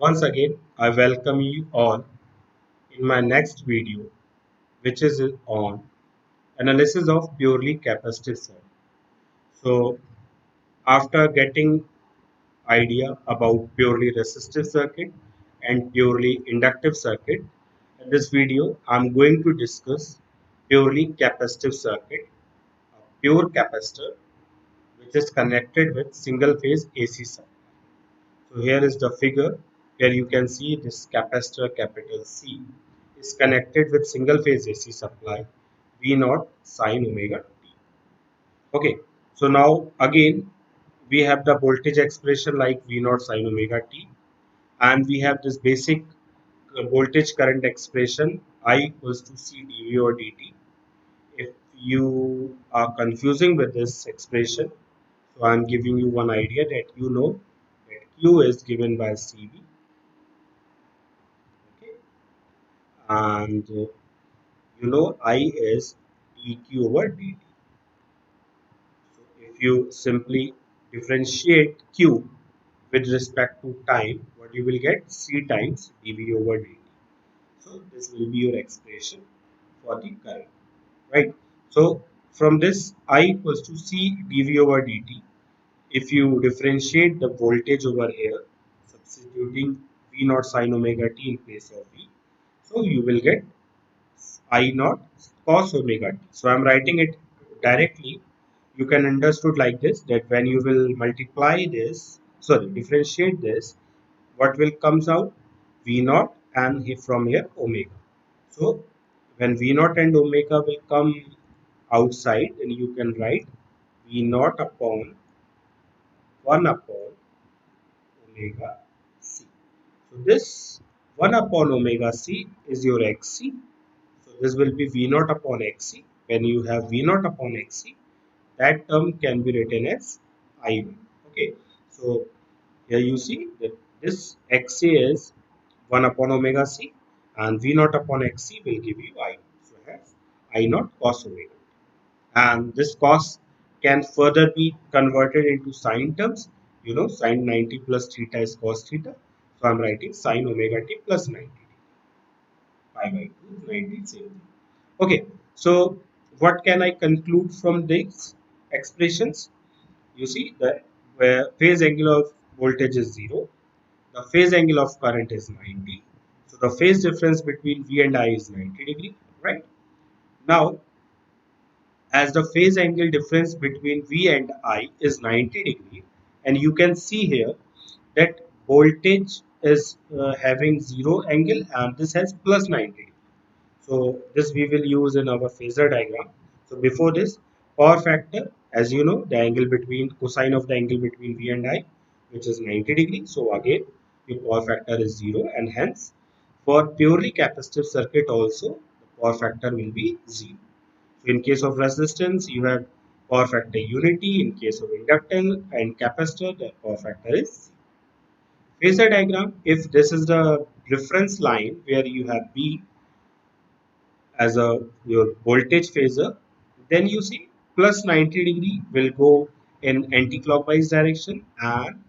Once again, I welcome you all in my next video, which is on analysis of purely capacitive circuit. So, after getting idea about purely resistive circuit and purely inductive circuit, in this video, I'm going to discuss purely capacitive circuit, a pure capacitor which is connected with single phase AC supply. So here is the figure where you can see this capacitor capital C is connected with single phase AC supply V naught sine omega t. Okay, so now again we have the voltage expression like V naught sine omega t, and we have this basic voltage current expression I equals to C dV or dt. If you are confusing with this expression, so I am giving you one idea that you know that Q is given by CV, okay, and you know I is dq over dt. So if you simply differentiate Q with respect to time, what you will get C times dV over dt. So this will be your expression for the current, right? So from this I equals to C dV over dt. If you differentiate the voltage over here, substituting V naught sine omega t in place of V, so you will get I naught cos omega t. So I'm writing it directly. You can understood like this, that when you will multiply this, sorry, differentiate this, what will comes out? V naught and from here omega. So when V naught and omega will come outside, then you can write V naught upon 1 upon omega c. So this 1 upon omega c is your xc. So this will be V naught upon xc. When you have V naught upon xc, that term can be written as I1. Okay. So here you see that this xc is 1 upon omega c, and V naught upon xc will give you I1. So hence I naught cos omega. And this cos can further be converted into sine terms. You know, sine 90 plus theta is cos theta. So I'm writing sine omega t plus 90. Pi by 2 is 90, same thing. Okay, so what can I conclude from these expressions? You see that where phase angle of voltage is 0, the phase angle of current is 90. So the phase difference between V and I is 90 degree, right? Now, as the phase angle difference between V and I is 90 degree, and you can see here that voltage is having 0 angle and this has plus 90. So this we will use in our phasor diagram. So before this, power factor, as you know, the angle between cosine of the angle between V and I, which is 90 degree. So again, your power factor is 0, and hence for purely capacitive circuit also the power factor will be 0. So in case of resistance, you have power factor unity. In case of inductance and capacitor, the power factor is 0. Phasor diagram, if this is the reference line where you have V as a your voltage phasor, then you see plus 90 degree will go in anti-clockwise direction, and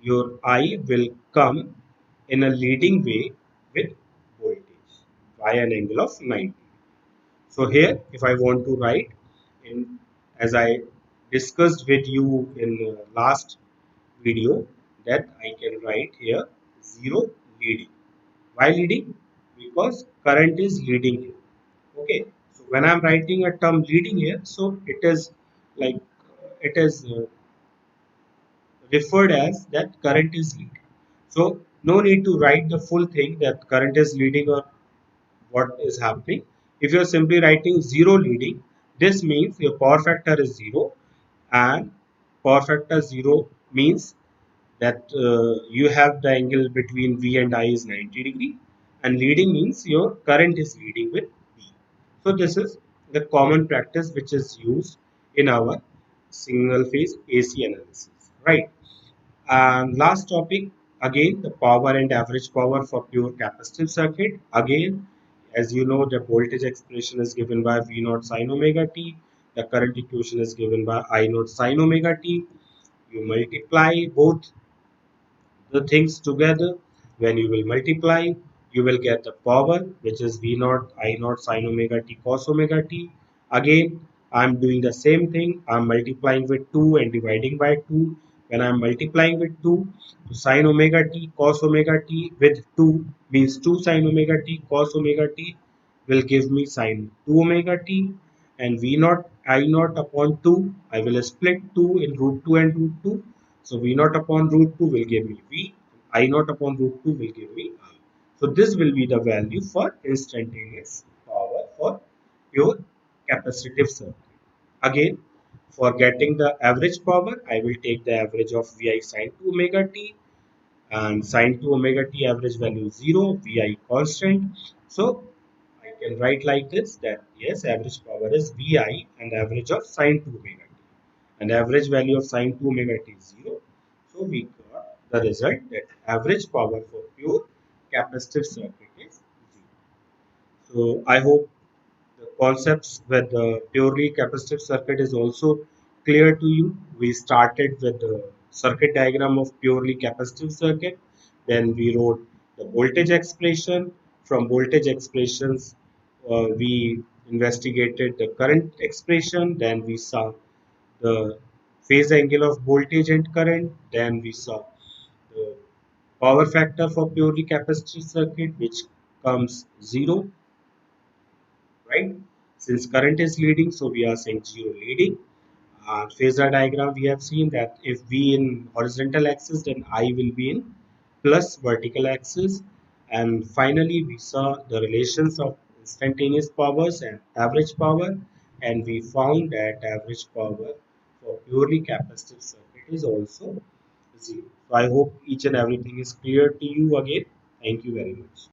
your I will come in a leading way with voltage by an angle of 90. So here if I want to write in, as I discussed with you in the last video, that I can write here 0 leading. Why leading? Because current is leading here. Okay, so when I'm writing a term leading here, so it is like it is referred as that current is leading. So no need to write the full thing that current is leading or what is happening. If you're simply writing 0 leading, this means your power factor is 0, and power factor 0 means that you have the angle between V and I is 90 degree, and leading means your current is leading with V. So this is the common practice which is used in our single phase AC analysis, right? And last topic, again the power and average power for pure capacitive circuit. Again, as you know, the voltage expression is given by V naught sine omega t. The current equation is given by I naught sine omega t. You multiply both the things together When you will multiply, you will get the power, which is V naught I naught sine omega t cos omega t. Again, I'm doing the same thing. I'm multiplying with 2 and dividing by 2. When I'm multiplying with 2, so sine omega t cos omega t with 2 means 2 sine omega t cos omega t will give me sine 2 omega t, and V naught I naught upon 2. I will split 2 in root 2 and root 2. So V naught upon root 2 will give me V. I naught upon root 2 will give me I. So this will be the value for instantaneous power for pure capacitive circuit. Again, for getting the average power, I will take the average of Vi sine 2 omega t, and sine 2 omega t average value is 0, Vi constant. So I can write like this, that yes, average power is Vi and average of sine 2 omega t. And average value of sine 2 omega t is 0. So we got the result that average power for pure capacitive circuit is 0. So I hope the concepts with the purely capacitive circuit is also clear to you. We started with the circuit diagram of purely capacitive circuit. Then we wrote the voltage expression. From voltage expressions, we investigated the current expression. Then we saw the phase angle of voltage and current. Then we saw the power factor for purely capacitive circuit, which comes 0, right? Since current is leading, so we are saying 0 leading. Phasor diagram, we have seen that if V in horizontal axis, then I will be in plus vertical axis. And finally, we saw the relations of instantaneous powers and average power. And we found that average power for purely capacitive circuit is also 0. So I hope each and everything is clear to you again. Thank you very much.